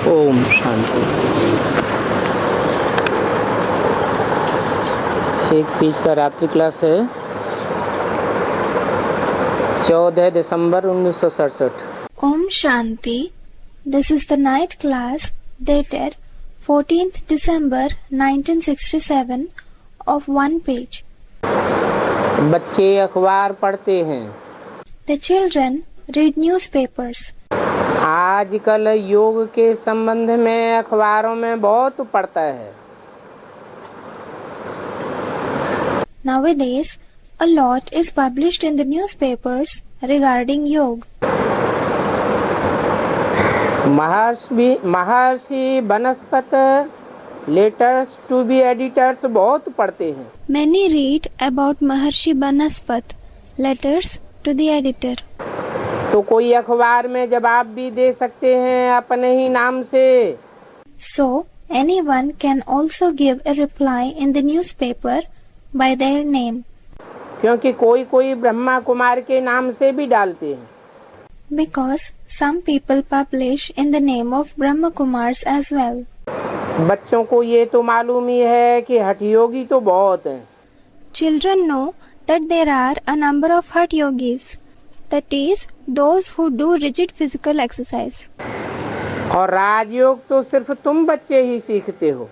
ओम शांति। एक बीच का रात्रि क्लास है, 14 दिसंबर 1967। Om Shanti. This is the night class dated 14th December 1967 of one page. बच्चे अखबार पढ़ते हैं। The children read newspapers. आजकल योग के संबंध में अखबारों में बहुत पढ़ता है। Nowadays, a lot is published in the newspapers regarding yoga. महर्षि वनस्पत लेटर्स टू बी एडिटर्स बहुत पढ़ते हैं। Many read about Maharshi Banaspat letters to the editor. तो कोई अखबार में जवाब भी दे सकते हैं अपने ही नाम से। So, anyone can also give a reply in the newspaper by their name. क्योंकि कोई ब्रह्मा कुमार के नाम से भी डालते हैं। Because some people publish in the name of Brahma Kumars as well. बच्चों को ये तो मालूम ही है कि हठ योगी तो बहुत हैं। Children know that there are a number of Hatha Yogis, that is, those who do rigid physical exercise. और राजयोग तो सिर्फ तुम बच्चे ही सीखते हो।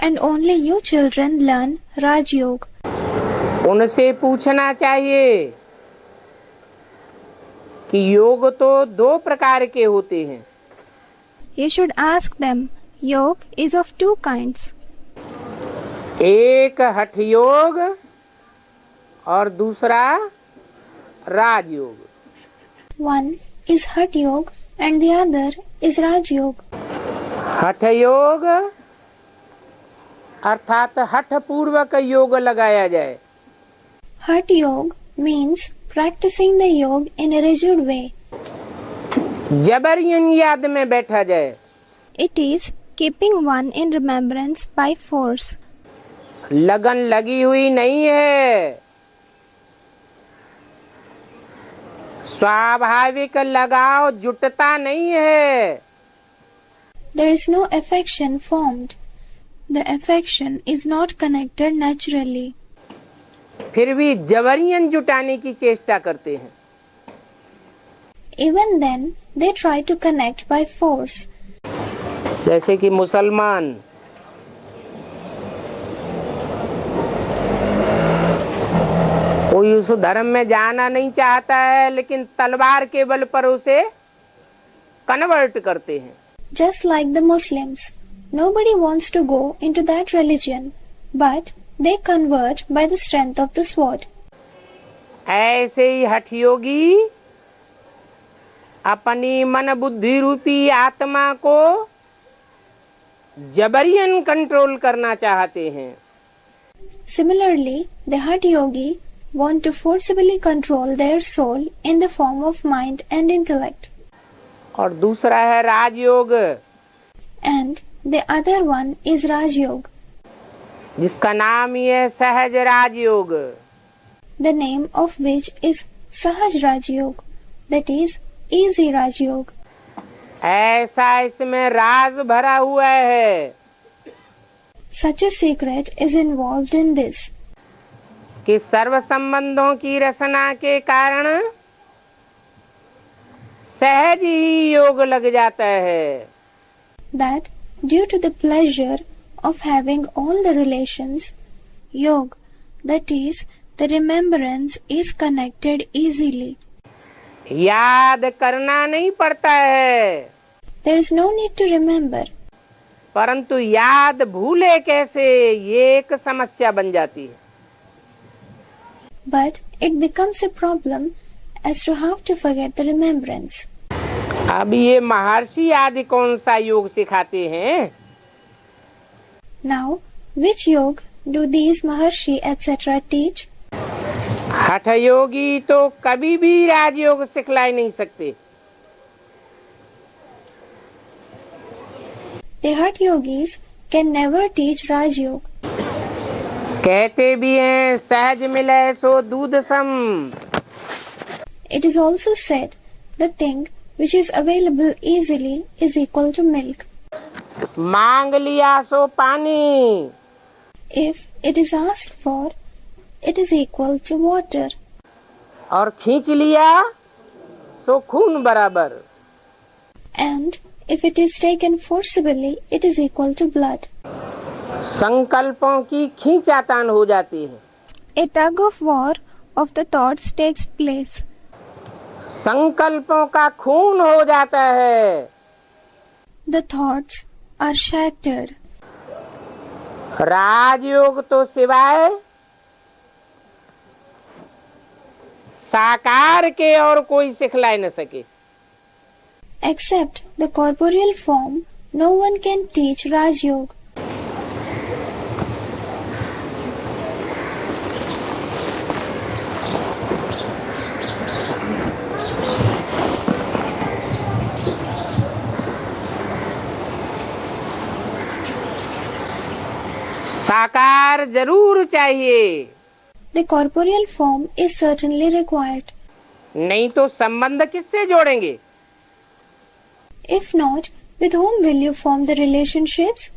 And only you children learn Raj Yoga. उनसे पूछना चाहिए कि योग तो 2 प्रकार के होते हैं। You should ask them, Yoga is of 2 kinds. एक हठ योग और दूसरा राजयोग। One is Hatha Yoga and the other is Raj Yoga. हठ योग अर्थात हठ पूर्वक योग लगाया जाए। Hatha Yoga means practicing the yoga in a rigid way. जबरियन याद में बैठा जाए। It is keeping one in remembrance by force. लगन लगी हुई नहीं है, स्वाभाविक लगाव जुटता नहीं है। There is no affection formed. The affection is not connected naturally. फिर भी जबरियन जुटाने की चेष्टा करते हैं। Even then, they try to connect by force. जैसे कि मुसलमान कोई उस धर्म में जाना नहीं चाहता है, लेकिन तलवार के बल पर उसे कन्वर्ट करते हैं। Just like the Muslims, nobody wants to go into that religion, but they convert by the strength of the sword. ऐसे ही हठ योगी अपनी मन बुद्धि रूपी आत्मा को जबरियन कंट्रोल करना चाहते हैं। Similarly, the Hatha Yogi want to forcibly control their soul in the form of mind and intellect. और दूसरा है राजयोग, And the other one is Raj Yoga. जिसका नाम ही है सहज राजयोग। The name of which is Sahaj Raj Yoga, that is easy Raj Yoga. ऐसा इसमें राज भरा हुआ है Such a secret is involved in this, कि सर्व संबंधों की रचना के कारण सहज ही योग लग जाता है। that due to the pleasure of having all the relations, yoga, that is, the remembrance is connected easily. याद करना नहीं पड़ता है, There is no need to remember, परंतु याद भूले कैसे, ये एक समस्या बन जाती है। but it becomes a problem as to how to forget the remembrance. अब ये महर्षि आदि कौन सा योग सिखाते हैं? Now, which yoga do these Maharshi etc. teach? हठ योगी तो कभी भी राजयोग सिखला नहीं सकते। The Hatha Yogis can never teach Raj Yoga. कहते भी हैं सहज मिले सो दूध सम। It is also said, the thing which is available easily is equal to milk. मांग लिया सो पानी, If it is asked for, it is equal to water. और खींच लिया सो खून बराबर। And if it is taken forcibly, it is equal to blood. संकल्पों की खींचातान हो जाती है। A tug of war of the thoughts takes place. संकल्पों का खून हो जाता है। The thoughts are shattered. राजयोग तो सिवाय साकार के और कोई सिखला न सके। Except the corporeal form, no one can teach Raj Yoga. साकार जरूर चाहिए, The corporeal form is certainly required. नहीं तो संबंध किससे जोड़ेंगे? If not, with whom will you form the relationships?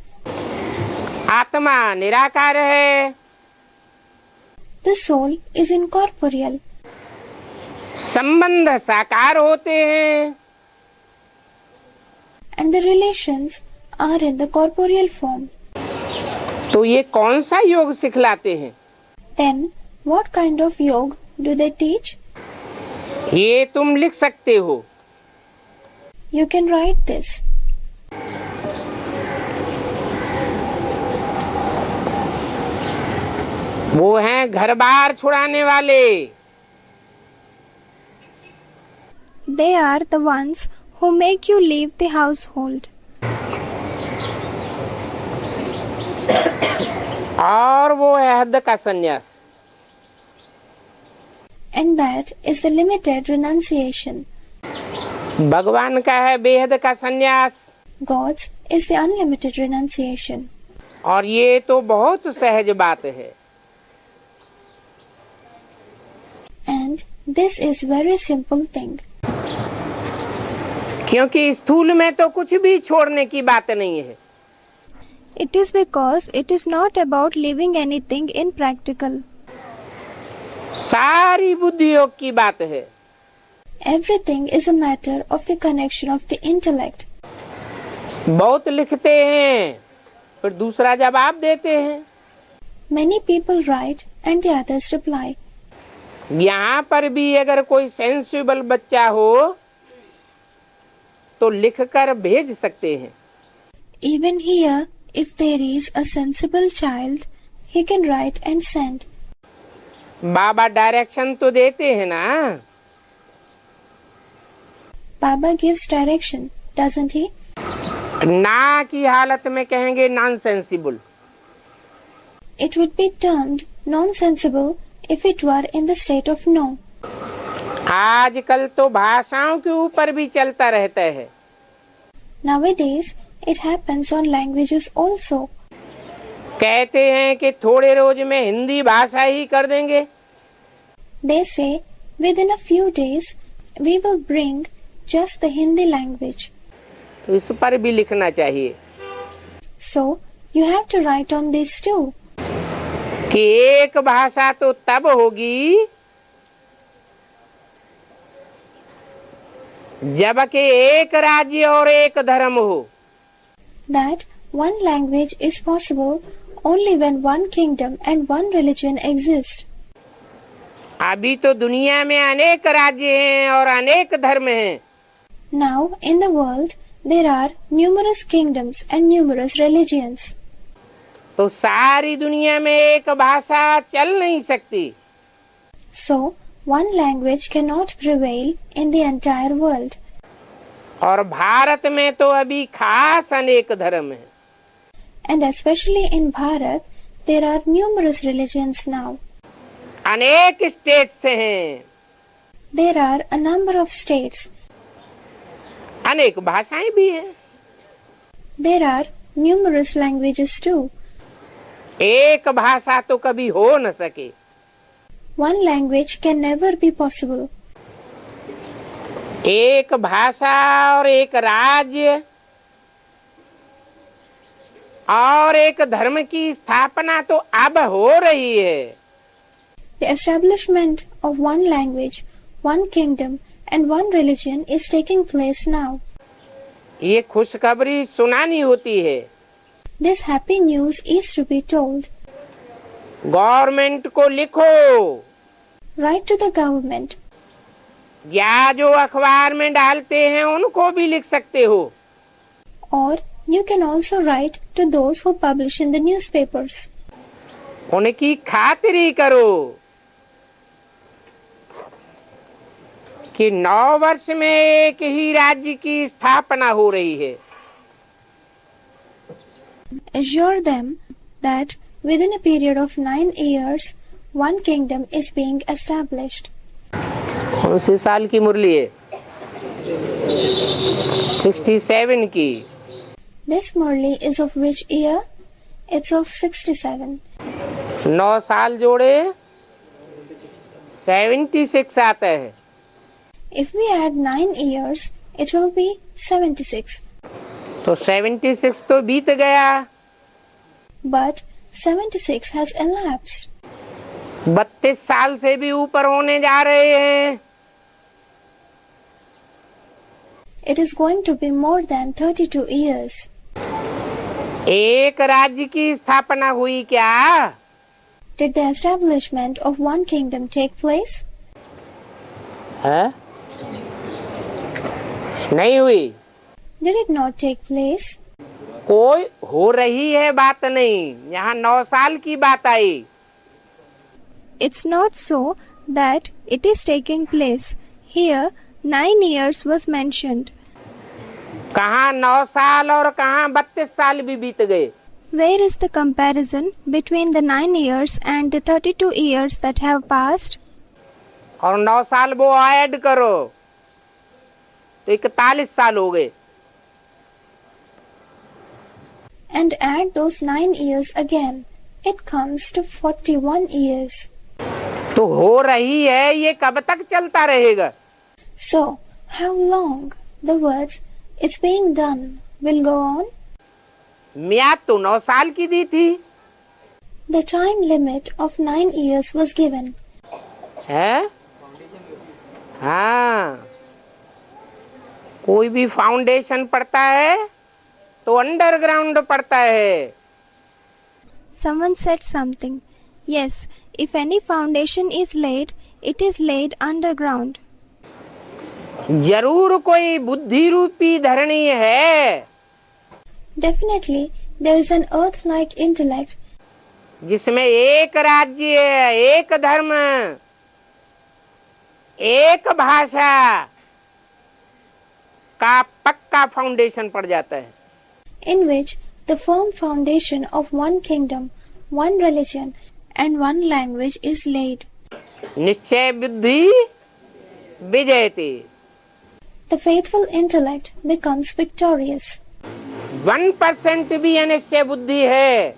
आत्मा निराकार है, The soul is incorporeal. संबंध साकार होते हैं, And the relations are in the corporeal form. तो ये कौन सा योग सिखलाते हैं? Then, what kind of yoga do they teach? ये तुम लिख सकते हो। You can write this. वो हैं घर बार छुड़ाने वाले। They are the ones who make you leave the household. और वो है हद का संन्यास। And that is the limited renunciation. भगवान का है बेहद का संन्यास, God's is the unlimited renunciation. और ये तो बहुत सहज बात है। And this is very simple thing. क्योंकि स्थूल में तो कुछ भी छोड़ने की बात नहीं है। It is because it is not about leaving anything in practical. सारी बुद्धि योग की बात है। Everything is a matter of the connection of the intellect. बहुत लिखते हैं, फिर दूसरा जवाब देते हैं। Many people write and the others reply. यहाँ पर भी अगर कोई सेंसिबल बच्चा हो तो लिखकर भेज सकते हैं। Even here, if there is a sensible child, he can write and send. Baba direction तो देते हैं ना। Baba gives direction, doesn't he? ना की हालत में कहेंगे non sensible. It would be termed nonsensible if it were in the state of no. आजकल तो भाषाओं के ऊपर भी चलता रहता है। Nowadays, it happens on languages also. कहते हैं कि थोड़े रोज में हिंदी भाषा ही कर देंगे। They say, within a few days, we will bring just the Hindi language. तो इस पर भी लिखना चाहिए So, you have to write on this too. कि एक भाषा तो तब होगी जबकि एक राज्य और एक धर्म हो। That one language is possible only when one kingdom and one religion exist. अभी तो दुनिया में अनेक राज्य हैं और अनेक धर्म हैं। Now, in the world, there are numerous kingdoms and numerous religions. तो सारी दुनिया में एक भाषा चल नहीं सकती। So, one language cannot prevail in the entire world. और भारत में तो अभी खास अनेक धर्म हैं। And especially in Bharat, there are numerous religions now. अनेक स्टेट से हैं, There are a number of states. अनेक भाषाएं भी हैं। There are numerous languages too. एक भाषा तो कभी हो न सके। One language can never be possible. एक भाषा और एक राज्य और एक धर्म की स्थापना तो अब हो रही है। The establishment of one language, one kingdom, and one religion is taking place now. ये खुशखबरी सुनानी होती है। This happy news is to be told. Government को लिखो, Write to the government, या जो अखबार में डालते हैं उनको भी लिख सकते हो। or you can also write to those who publish in the newspapers. उनकी खातिरी करो कि 9 वर्ष में एक ही राज्य की स्थापना हो रही है। Assure them that within a period of 9 years, one kingdom is being established. कौन से साल की मुरली है? 67 की। This Murli is of which year? It's of 67. 9 साल जोड़े 76 आता है। If we add 9 years, it will be 76. तो 76 तो बीत गया। But 76 has elapsed. 32 साल से भी ऊपर होने जा रहे हैं। It is going to be more than 32 years. एक राज्य की स्थापना हुई क्या? Did the establishment of one kingdom take place? है? नहीं हुई। Did it not take place? कोई हो रही है बात नहीं, यहाँ 9 साल की बात आई। It's not so that it is taking place. Here, 9 years was mentioned. कहाँ 9 साल और कहाँ 32 साल भी बीत गए। Where is the comparison between the 9 years and the 32 years that have passed? और 9 साल वो ऐड करो तो 41 साल हो गए। And add those 9 years again. It comes to 41 years. तो हो रही है, ये कब तक चलता रहेगा? So, how long the words "it's being done" will go on? म्याद तो 9 साल की दी थी। The time limit of 9 years was given. है? हाँ, कोई भी फाउंडेशन पड़ता है तो अंडरग्राउंड पड़ता है। Someone said something. Yes, if any foundation is laid, it is laid underground. जरूर कोई बुद्धि रूपी धरणी है Definitely, there is an earth-like intellect जिसमें एक राज्य, एक धर्म, एक भाषा का पक्का फाउंडेशन पड़ जाता है। in which the firm foundation of one kingdom, one religion, and one language is laid. निश्चय बुद्धि विजयते। The faithful intellect becomes victorious. 1% भी अनिश्चय बुद्धि है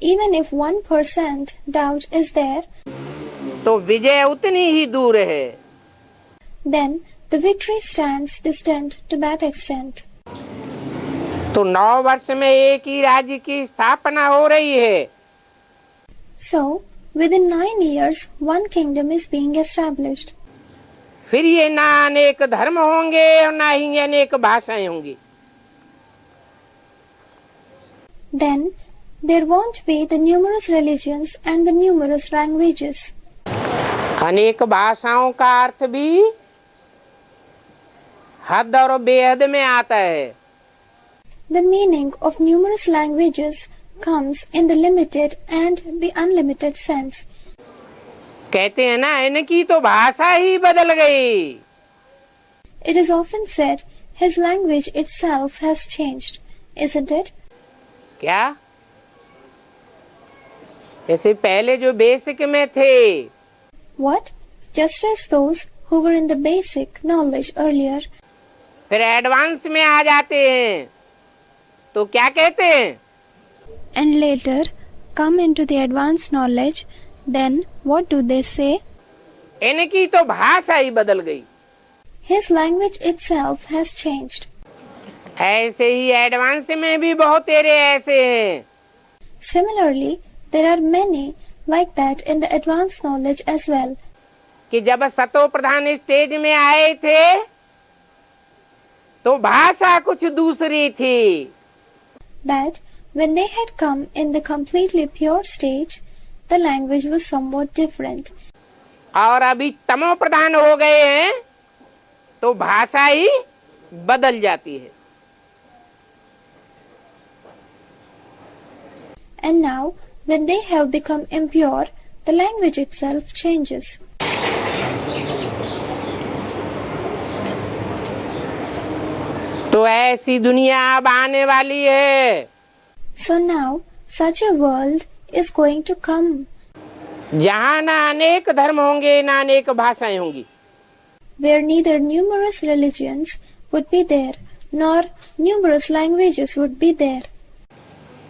Even if 1% doubt is there, तो विजय उतनी ही दूर है। then the victory stands distant to that extent. तो 9 वर्ष में एक ही राज्य की स्थापना हो रही है। So, within 9 years, one kingdom is being established. फिर ये ना अनेक धर्म होंगे और ना ही अनेक भाषाएं होंगी। Then, there won't be the numerous religions and the numerous languages. अनेक भाषाओं का अर्थ भी हद और बेहद में आता है। The meaning of numerous languages comes in the limited and the unlimited sense. कहते हैं ना, इनकी तो भाषा ही बदल गई। It is often said his language itself has changed, isn't it? क्या? जैसे पहले जो बेसिक में थे, What? Just as those who were in the basic knowledge earlier, फिर एडवांस में आ जाते हैं तो क्या कहते हैं? And later, come into the advanced his language itself has changed. ऐसे ही एडवांस में भी बहुत तेरे ऐसे हैं Similarly, there are many like that in the advanced knowledge as well. कि जब सतो प्रधान स्टेज में आए थे तो भाषा कुछ दूसरी थी. That when they had come in the completely pure stage, the language was somewhat different. और अभी तमो प्रधान हो गए हैं तो भाषा ही बदल जाती है. And now, when they have become impure, the language itself changes. तो ऐसी दुनिया अब आने वाली है So now, such a world is going to come, जहाँ ना अनेक धर्म होंगे ना अनेक भाषाएं होंगी. where neither numerous religions would be there, nor numerous languages would be there.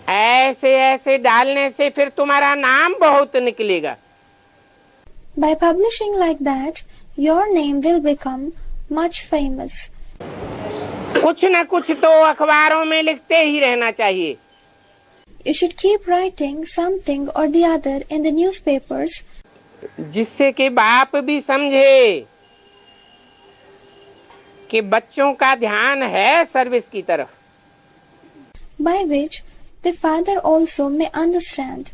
ऐसे ऐसे डालने से फिर तुम्हारा नाम बहुत निकलेगा. By publishing like that, your name will become much famous. कुछ न कुछ तो अखबारों में लिखते ही रहना चाहिए. You should keep writing something or the other in the newspapers, जिससे कि बाप भी समझे कि बच्चों का ध्यान है सर्विस की तरफ. by which the father also may understand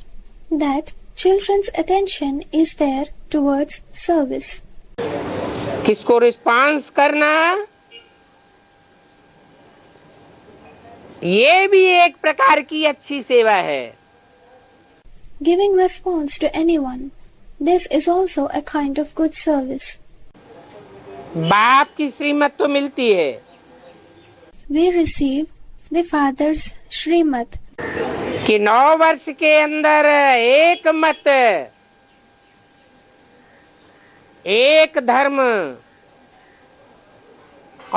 that children's attention is there towards service. किसको रिस्पांस करना ये भी एक प्रकार की अच्छी सेवा है. Giving response to anyone, this is also a kind of good service. बाप की श्रीमत तो मिलती है We receive the father's Shrimad कि 9 वर्ष के अंदर एक मत, एक धर्म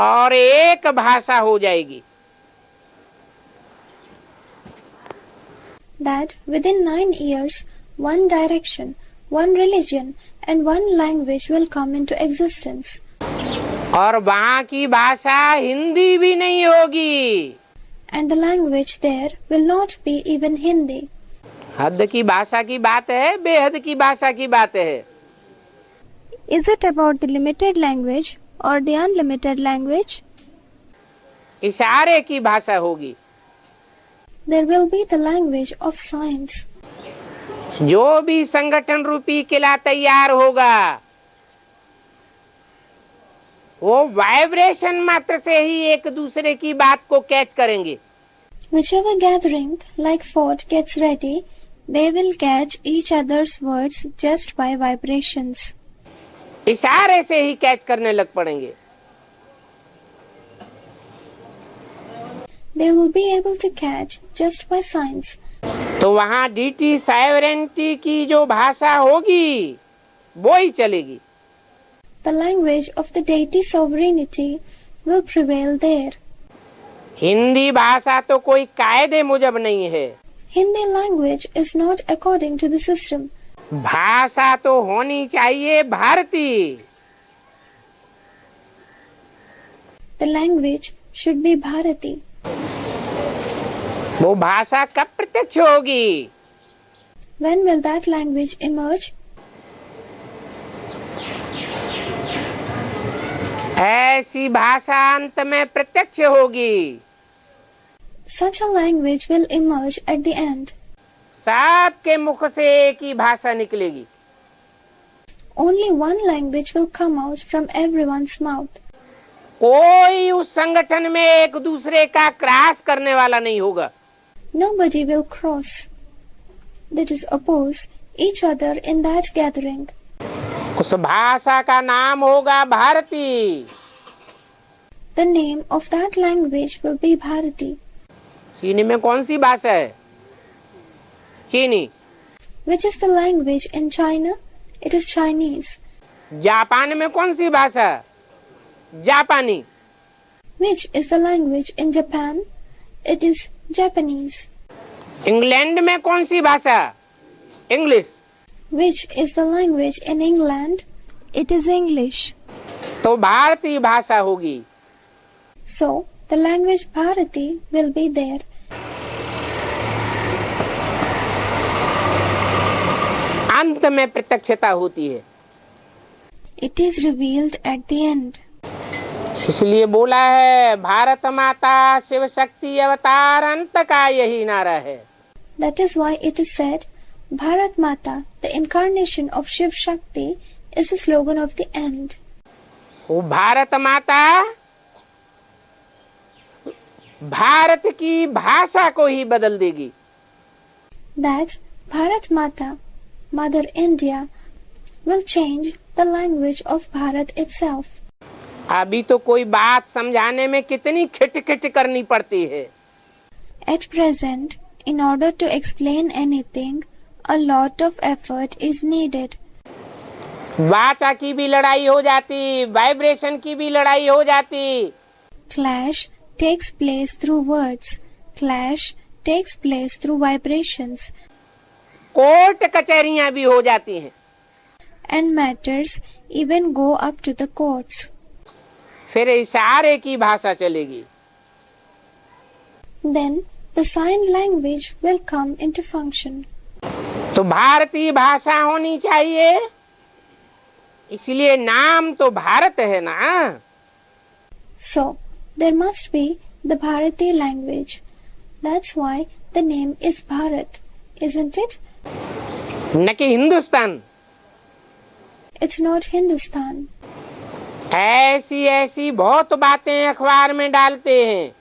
और एक भाषा हो जाएगी. that within 9 years, one direction, one religion and one language will come into existence. और वहाँ की भाषा हिंदी भी नहीं होगी. And the language there will not be even Hindi. हद की भाषा की बात है, बेहद की भाषा की बात है. Is it about the limited language or the unlimited language? इशारे की भाषा होगी. There will be the language of signs. जो भी संगठन रूपी किला तैयार होगा वो वाइब्रेशन मात्र से ही एक दूसरे की बात को कैच करेंगे. Whichever gathering like fort gets ready, they will catch each other's words just by vibrations. इशारे से ही कैच करने लग पड़ेंगे. They will be able to catch just by signs. तो वहाँ डीटी साइवरेंटी की जो भाषा होगी वो ही चलेगी. The language of the deity sovereignty will prevail there. Hindi भाषा तो कोई कायदे मुजब नहीं है. Hindi language is not according to the system. भाषा तो होनी चाहिए भारतीय. The language should be Bharati. वो भाषा कब प्रत्यक्ष होगी? When will that language emerge? ऐसी भाषा अंत में प्रत्यक्ष होगी. Such a language will emerge at the end. सबके मुख से एक ही भाषा निकलेगी. Only one language will come out from everyone's mouth. कोई उस संगठन में एक दूसरे का क्रॉस करने वाला नहीं होगा. Nobody will cross, that is oppose each other in that gathering. उस भाषा का नाम होगा Bharti. The name of that language will be Bharati. चीनी में कौन सी भाषा है? चीनी. Which is the language in China? It is Chinese. Japan में कौन सी भाषा? जापानी. Which is the language in Japan? It is Japanese. England में कौन सी भाषा? English. Which is the language in England? It is English. तो भारतीय भाषा होगी। So the language Bharati will be there. अंत में प्रत्यक्षता होती है। It is revealed at the end. इसलिए बोला है भारत माता शिव शक्ति अवतार अंत का यही नारा है। That is why it is said, Bharat Mata, the incarnation of Shiv Shakti, is the slogan of the end. वो भारत माता भारत की भाषा को ही बदल देगी। That Bharat Mata, Mother India, will change the language of Bharat itself. अभी तो कोई बात समझाने में कितनी खिट-खिट करनी पड़ती है। At present, in order to explain anything, a lot of effort is needed. वाचा की भी लड़ाई हो जाती, वाइब्रेशन की भी लड़ाई हो जाती। Clash takes place through words. Clash takes place through vibrations. Court कचहरियां भी हो जाती हैं। And matters even go up to the courts. फिर इशारे की भाषा चलेगी। Then the sign language will come into function. तो भारतीय भाषा होनी चाहिए, इसलिए नाम तो भारत है ना। So there must be the Bharati language. That's why the name is Bharat, isn't it? न कि हिंदुस्तान। It's not Hindustan. ऐसी ऐसी बहुत बातें अखबार में डालते हैं।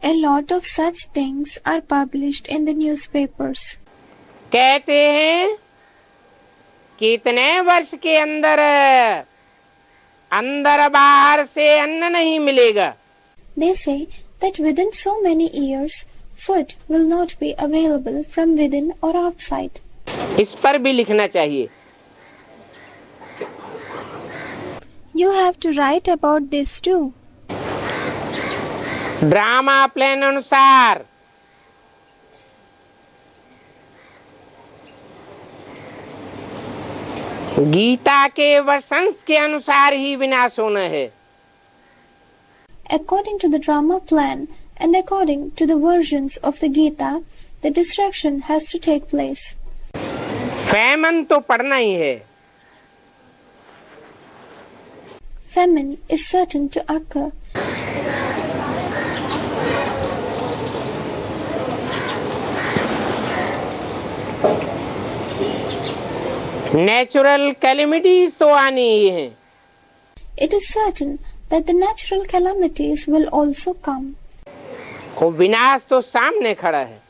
A lot of such things are published in the newspapers. कहते हैं कितने वर्ष के अंदर अंदर बाहर से अन्न नहीं मिलेगा। They say that within so many years, food will not be available from within or outside. इस पर भी लिखना चाहिए। You have to write about this too. Drama plan अनुसार गीता के वर्षंस के अनुसार ही विनाश होना है। According to the drama plan and according to the versions of the Gita, the destruction has to take place. फैमन तो पढ़ना ही है। Famine is certain to occur. Natural calamities तो आनी ही है। It is certain that the natural calamities will also come. वो विनाश तो सामने खड़ा है।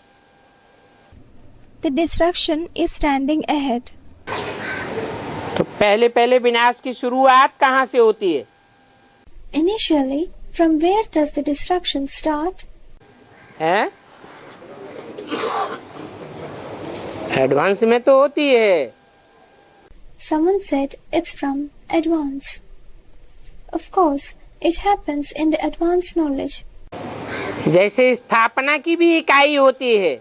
The destruction is standing ahead. तो पहले पहले विनाश की शुरुआत कहाँ से होती है? Initially, from where does the destruction start? हैं? एडवांस में तो होती है। Someone said it's from advance. Of course, it happens in the advanced knowledge. जैसे स्थापना की भी इकाई होती है।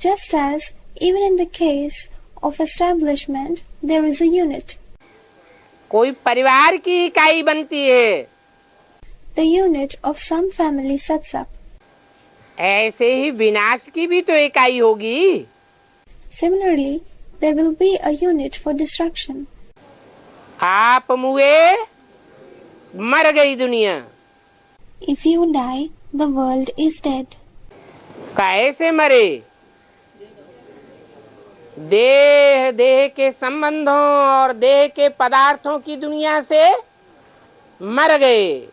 Just as, even in the case of establishment, there is a unit. कोई परिवार की इकाई बनती है। The unit of some family sets up. ऐसे ही विनाश की भी तो इकाई होगी। Similarly, there will be a unit for destruction. आप मुए, मर गई दुनिया। If you die, the world is dead. कैसे मरे? देह देह के संबंधों और देह के पदार्थों की दुनिया से मर गए।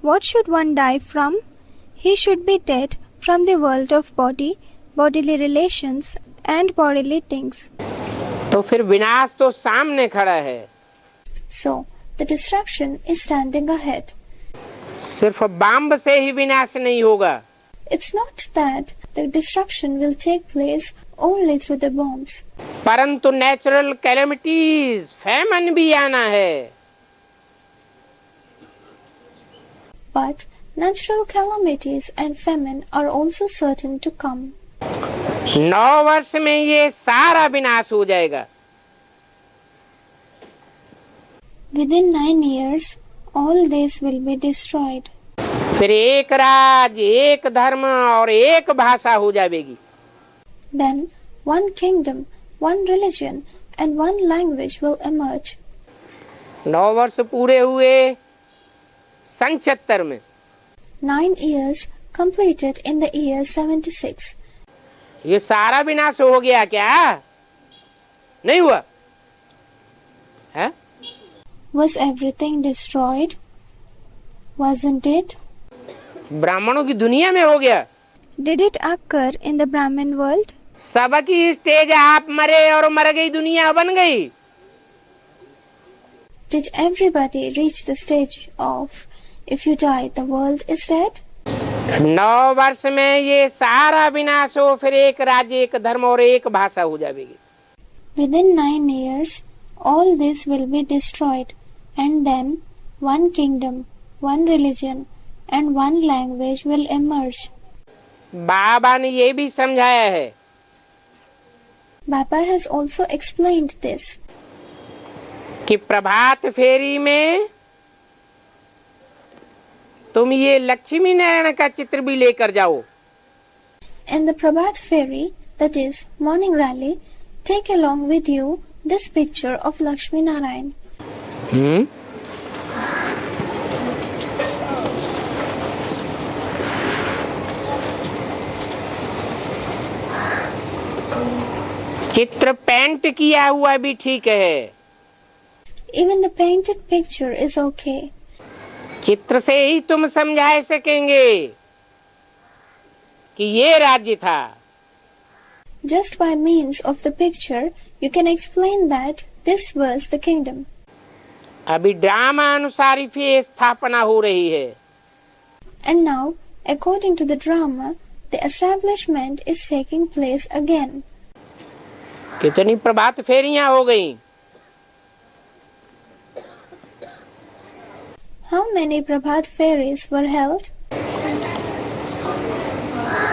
What should one die from? He should be dead from the world of body, bodily relations, and bodily things. तो फिर विनाश तो सामने खड़ा है। So, the destruction is standing ahead. सिर्फ बम से ही विनाश नहीं होगा। It's not that the destruction will take place only through the bombs. परंतु नेचुरल कैलेमिटीज, फैमन भी आना है। But natural calamities and famine are also certain to come. 9 वर्ष में ये सारा विनाश हो जाएगा। Within 9 years, all this will be destroyed. फिर एक राज्य, एक धर्म और एक भाषा हो जाएगी. Then one kingdom, one religion and one language will emerge. 9 वर्ष पूरे हुए सन 76 में. 9 years completed in the year 76. ये सारा विनाश हो गया क्या? नहीं हुआ है? Was everything destroyed? Wasn't it? ब्राह्मणों की दुनिया में हो गया. Did it occur in the Brahmin world? सबकी स्टेज आप मरे और मर गई दुनिया बन गई. Did everybody reach the stage of if you die the world is dead? 9 वर्ष में ये सारा विनाश हो, फिर एक राज्य, एक धर्म और एक भाषा हो जाएगी. Within 9 years, all this will be destroyed, and then one kingdom, one religion, and one language will emerge. बाबा ने ये भी समझाया है. Baba has also explained this. कि प्रभात फेरी में तुम ये लक्ष्मी नारायण का चित्र भी लेकर जाओ. In the Prabhat Ferry, that is morning rally, take along with you this picture of Lakshmi Narayan. चित्र पेंट किया हुआ भी ठीक है. Even the painted picture is okay. चित्र से ही तुम समझा सकेंगे कि ये राज्य था. Just by means of the picture, you can explain that this was the kingdom. अभी ड्रामा अनुसार ही स्थापना हो रही है. And now, according to the drama, the establishment is taking place again. कितनी प्रभात फेरियां हो गई. How many Prabhat Ferries were held?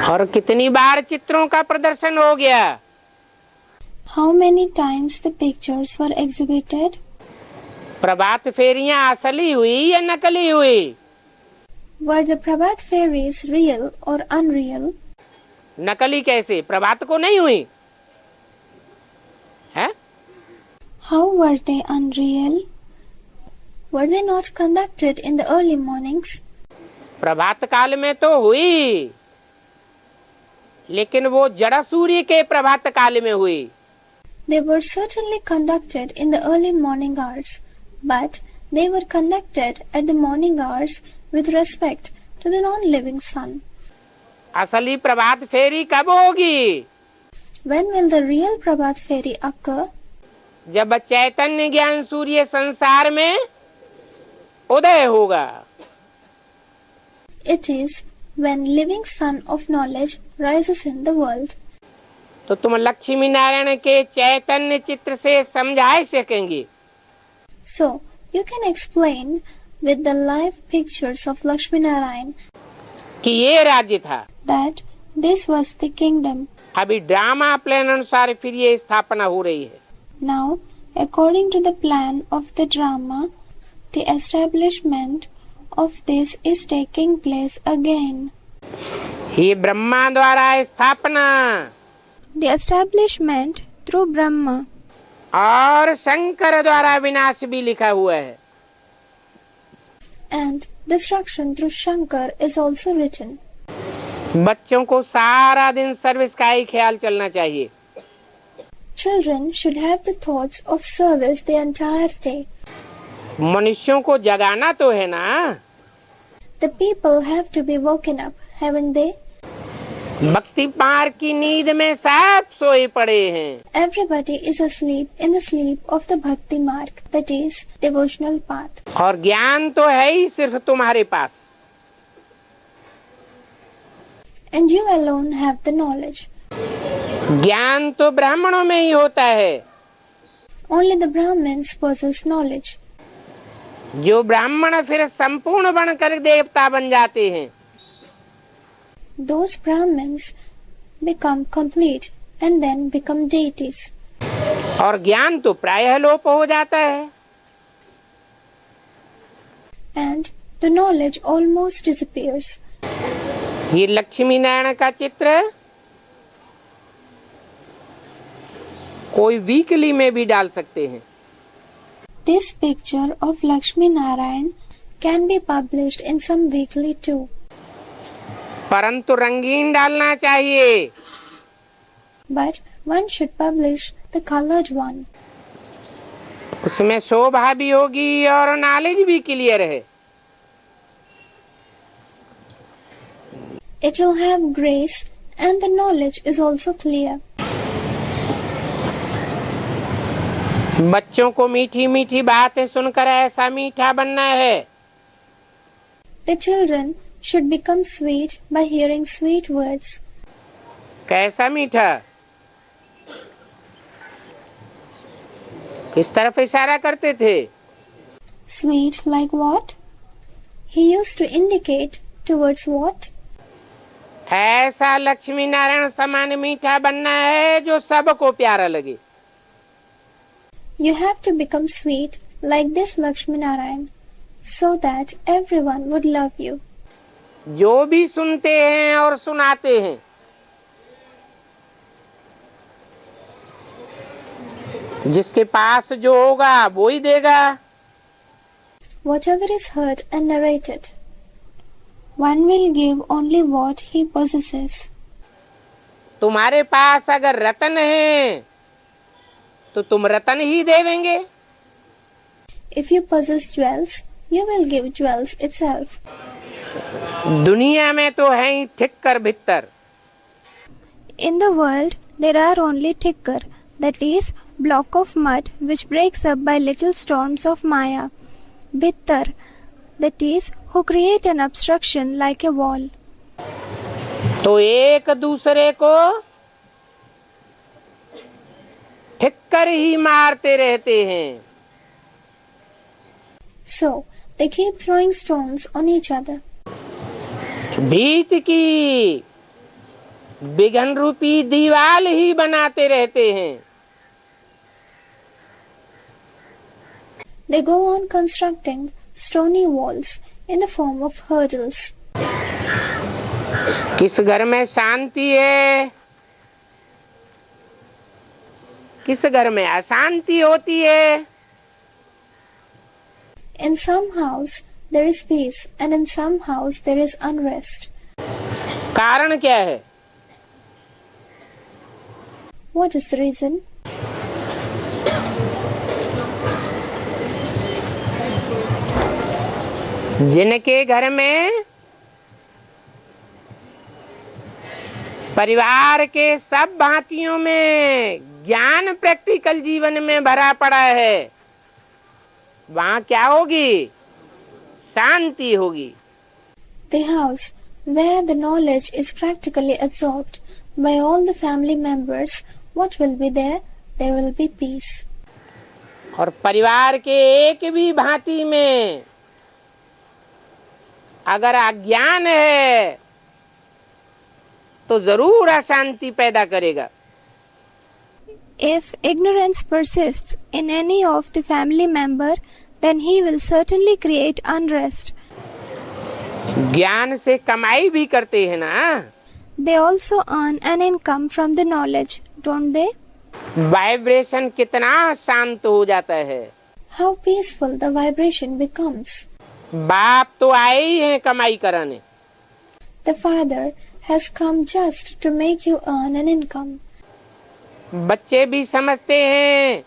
और कितनी बार चित्रों का प्रदर्शन हो गया. How many times the pictures were exhibited? प्रभात फेरियां असली हुई या नकली हुई? Were the Prabhat Ferries real or unreal? नकली कैसे? प्रभात को नहीं हुई है? How were they unreal? Were they not conducted in the early mornings? प्रभात काल में तो हुई, लेकिन वो जड़ा सूर्य के प्रभात काल में हुई. They were certainly conducted in the early morning hours, but they were conducted at the morning hours with respect to the non-living sun. असली प्रभात फेरी कब होगी? When will the real Prabhat Ferry occur? जब चैतन्य ज्ञान सूर्य संसार में उदय होगा. It is when living sun of knowledge rises in the world. तो तुम लक्ष्मी नारायण के चैतन्य चित्र से समझा सकेंगे. So, you can explain with the live pictures of Lakshmi Narayan कि ये राज्य था. that this was the kingdom. अभी ड्रामा प्लान अनुसार फिर ये स्थापना हो रही है. Now, according to the plan of the drama, the establishment of this is taking place again. ये ब्रह्मा द्वारा स्थापना The establishment through Brahma और शंकर द्वारा विनाश भी लिखा हुआ है. And destruction through Shankar is also written. बच्चों को सारा दिन सर्विस का ही ख्याल चलना चाहिए. Children should have the thoughts of service the entire day. मनुष्यों को जगाना तो है ना. The people have to be woken up, haven't they? भक्ति पार की नींद में सब सोए पड़े हैं. Everybody is asleep in the sleep of the Bhakti Marg, that is, devotional path. और ज्ञान तो है ही सिर्फ तुम्हारे पास. And you alone have the knowledge. ज्ञान तो ब्राह्मणों में ही होता है. Only the Brahmins possess knowledge. जो ब्राह्मण फिर संपूर्ण बनकर देवता बन जाते हैं. Those Brahmins become complete and then become deities. और ज्ञान तो प्रायः लोप हो जाता है. and the knowledge almost disappears. ये लक्ष्मी नारायण का चित्र कोई वीकली में भी डाल सकते हैं। This picture of Lakshmi Narayan can be published in some weekly too. परंतु रंगीन डालना चाहिए। But one should publish the colored one. उसमें शोभा भी होगी और नॉलेज भी क्लियर है। It will have grace and the knowledge is also clear. बच्चों को मीठी मीठी बातें सुनकर ऐसा मीठा बनना है। The children should become sweet by hearing sweet words. कैसा मीठा? किस तरफ इशारा करते थे? Sweet like what? He used to indicate towards what? ऐसा लक्ष्मी नारायण समान मीठा बनना है जो सबको प्यारा लगे। You have to become sweet like this Lakshmi Narayan so that everyone would love you. जो भी सुनते हैं और सुनाते हैं जिसके पास जो होगा वो ही देगा। Whatever is heard and narrated, one will give only what he possesses. तुम्हारे पास अगर रतन है तो तुम रतन ही देवेंगे। If you possess jewels, you will give jewels itself. दुनिया में तो है ही ठिक्कर भित्तर। In the world, there are only tikkar, that is, block of mud which breaks up by little storms of Maya. Bittar, that is, who create an obstruction like a wall. तो एक दूसरे को ठिक्कर ही मारते रहते हैं। So, they keep throwing stones on each other. भीत की विघन रूपी दीवार ही बनाते रहते हैं। They go on constructing stony walls in the form of hurdles. किस घर में शांति है, किस घर में अशांति होती है। In some house there is peace and in some house there is unrest. कारण क्या है? What is the reason? जिनके घर में परिवार के सब भांतियों में ज्ञान प्रैक्टिकल जीवन में भरा पड़ा है, वहां क्या होगी? शांति होगी। The house where the knowledge is practically absorbed by all the family members, what will be there? There will be peace. और परिवार के एक भी भांति में अगर अज्ञान है तो जरूर अशांति पैदा करेगा। If ignorance persists in any of the family member, then he will certainly create unrest. ज्ञान से कमाई भी करते हैं ना। They also earn an income from the knowledge, don't they? Vibration कितना शांत हो जाता है। How peaceful the vibration becomes. बाप तो आए ही हैं कमाई कराने। The father has come just to make you earn an income. बच्चे भी समझते हैं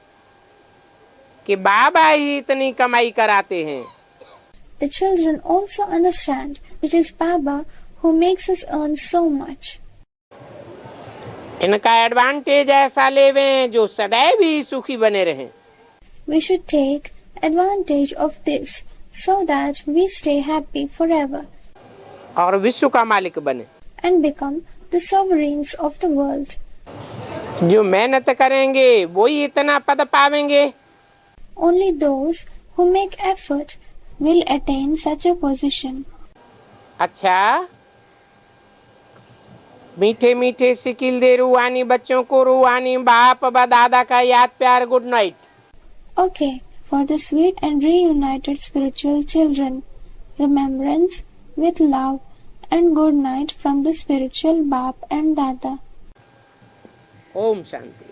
कि बाबा ही इतनी कमाई कराते हैं। The children also understand it is Baba who makes us earn so much. इनका एडवांटेज ऐसा लेवें जो सदैव ही सुखी बने रहें। We should take advantage of this so that we stay happy forever और विश्व का मालिक बने। and become the sovereigns of the world. जो मेहनत करेंगे वो ही इतना पद पावेंगे। Only those who make effort will attain such a position. अच्छा, मीठे मीठे सिकिल दे रूहानी बच्चों को रूहानी बाप व दादा का याद प्यार good night. Okay, for the sweet and reunited spiritual children, remembrance with love, and good night from the spiritual Baap and Dada. Om Shanti.